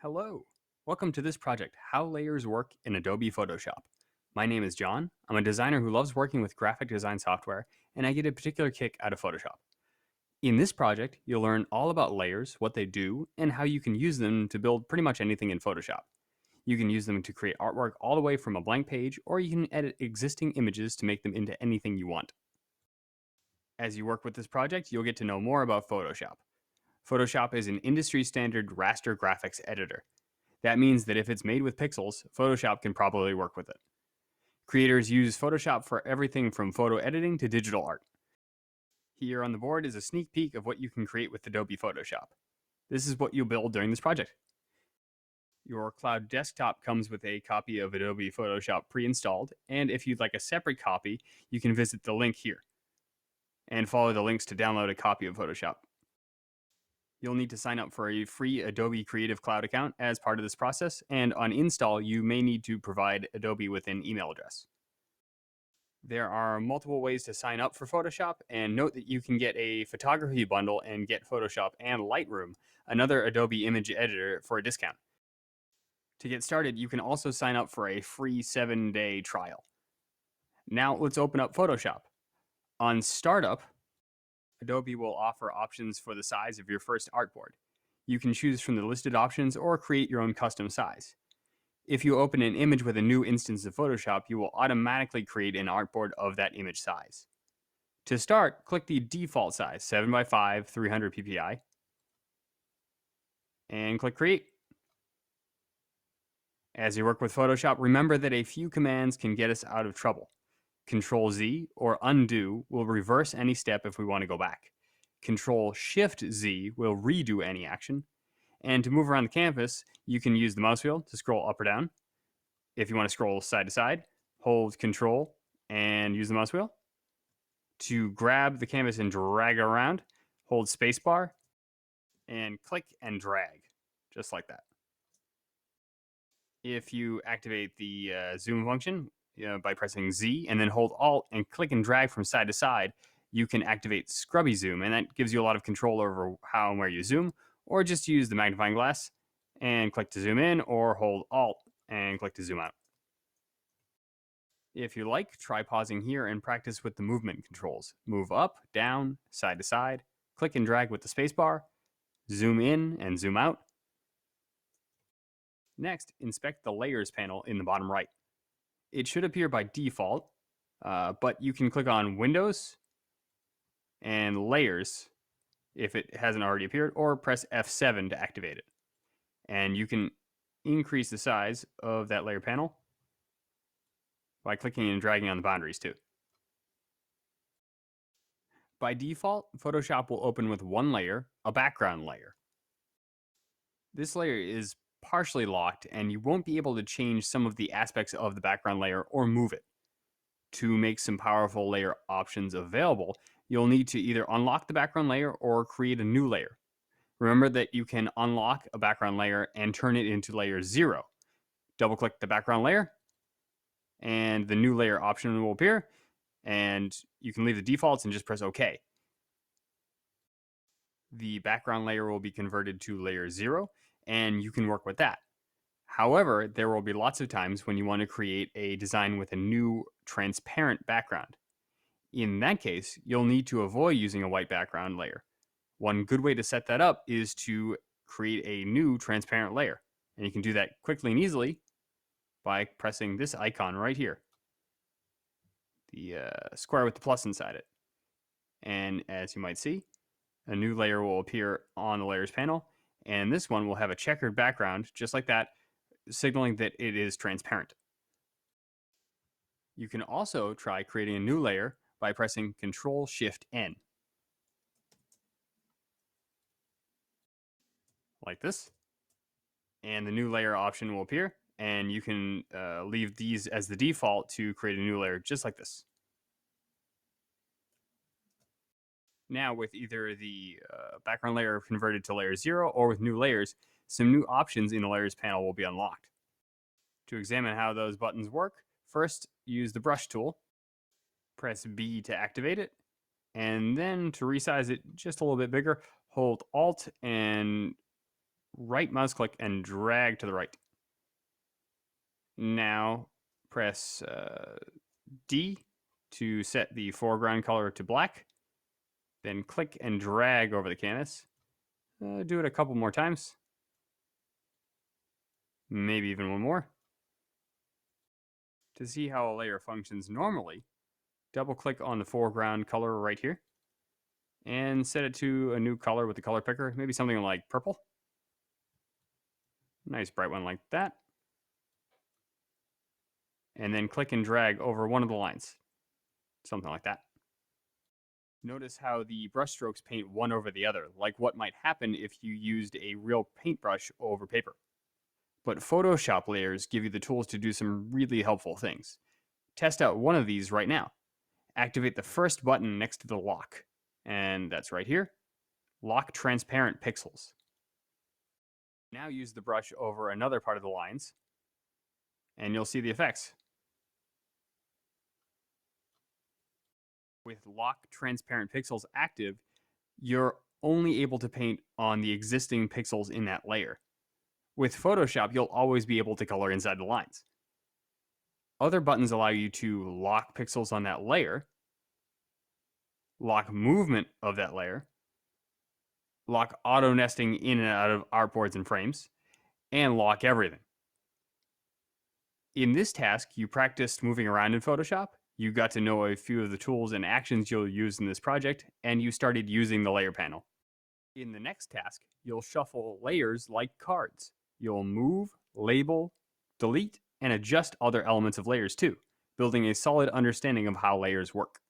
Hello. Welcome to this project, How Layers Work in Adobe Photoshop. My name is John. I'm a designer who loves working with graphic design software, and I get a particular kick out of Photoshop. In this project, you'll learn all about layers, what they do, and how you can use them to build pretty much anything in Photoshop. You can use them to create artwork all the way from a blank page, or you can edit existing images to make them into anything you want. As you work with this project, you'll get to know more about Photoshop. Photoshop is an industry standard raster graphics editor. That means that if it's made with pixels, Photoshop can probably work with it. Creators use Photoshop for everything from photo editing to digital art. Here on the board is a sneak peek of what you can create with Adobe Photoshop. This is what you'll build during this project. Your cloud desktop comes with a copy of Adobe Photoshop pre-installed, and if you'd like a separate copy, you can visit the link here and follow the links to download a copy of Photoshop. You'll need to sign up for a free Adobe Creative Cloud account as part of this process, and on install, you may need to provide Adobe with an email address. There are multiple ways to sign up for Photoshop, and note that you can get a photography bundle and get Photoshop and Lightroom, another Adobe image editor, for a discount. To get started, you can also sign up for a free 7-day trial. Now let's open up Photoshop. On Startup, Adobe will offer options for the size of your first artboard. You can choose from the listed options or create your own custom size. If you open an image with a new instance of Photoshop, you will automatically create an artboard of that image size. To start, click the default size, 7x5, 300 ppi, and click Create. As you work with Photoshop, remember that a few commands can get us out of trouble. Control-Z or undo will reverse any step if we want to go back. Control-Shift-Z will redo any action. And to move around the canvas, you can use the mouse wheel to scroll up or down. If you want to scroll side to side, hold Control and use the mouse wheel. To grab the canvas and drag it around, hold spacebar and click and drag, just like that. If you activate the zoom function by pressing Z and then hold Alt and click and drag from side to side, you can activate Scrubby Zoom, and that gives you a lot of control over how and where you zoom, or just use the magnifying glass and click to zoom in, or hold Alt and click to zoom out. If you like, try pausing here and practice with the movement controls. Move up, down, side to side, click and drag with the spacebar, zoom in and zoom out. Next, inspect the Layers panel in the bottom right. It should appear by default, but you can click on Windows and Layers if it hasn't already appeared, or press F7 to activate it. And you can increase the size of that layer panel by clicking and dragging on the boundaries too. By default, Photoshop will open with one layer, a background layer. This layer is partially locked, and you won't be able to change some of the aspects of the background layer or move it. To make some powerful layer options available, you'll need to either unlock the background layer or create a new layer. Remember that you can unlock a background layer and turn it into layer 0. Double-click the background layer, and the new layer option will appear, and you can leave the defaults and just press OK. The background layer will be converted to layer 0, and you can work with that. However, there will be lots of times when you want to create a design with a new transparent background. In that case, you'll need to avoid using a white background layer. One good way to set that up is to create a new transparent layer. And you can do that quickly and easily by pressing this icon right here, the square with the plus inside it. And as you might see, a new layer will appear on the Layers panel, and this one will have a checkered background, just like that, signaling that it is transparent. You can also try creating a new layer by pressing Control-Shift-N. Like this. And the new layer option will appear, and you can leave these as the default to create a new layer just like this. Now with either the background layer converted to layer 0 or with new layers, some new options in the Layers panel will be unlocked. To examine how those buttons work, first use the brush tool, press B to activate it, and then to resize it just a little bit bigger, hold Alt and right mouse click and drag to the right. Now press D to set the foreground color to black. Then click and drag over the canvas. Do it a couple more times. Maybe even one more. To see how a layer functions normally, double click on the foreground color right here and set it to a new color with the color picker, maybe something like purple. Nice bright one like that. And then click and drag over one of the lines, something like that. Notice how the brush strokes paint one over the other, like what might happen if you used a real paintbrush over paper. But Photoshop layers give you the tools to do some really helpful things. Test out one of these right now. Activate the first button next to the lock, and that's right here. Lock transparent pixels. Now use the brush over another part of the lines, and you'll see the effects. With lock transparent pixels active, you're only able to paint on the existing pixels in that layer. With Photoshop, you'll always be able to color inside the lines. Other buttons allow you to lock pixels on that layer, lock movement of that layer, lock auto nesting in and out of artboards and frames, and lock everything. In this task, you practiced moving around in Photoshop, you got to know a few of the tools and actions you'll use in this project, and you started using the layer panel. In the next task, you'll shuffle layers like cards. You'll move, label, delete, and adjust other elements of layers too, building a solid understanding of how layers work.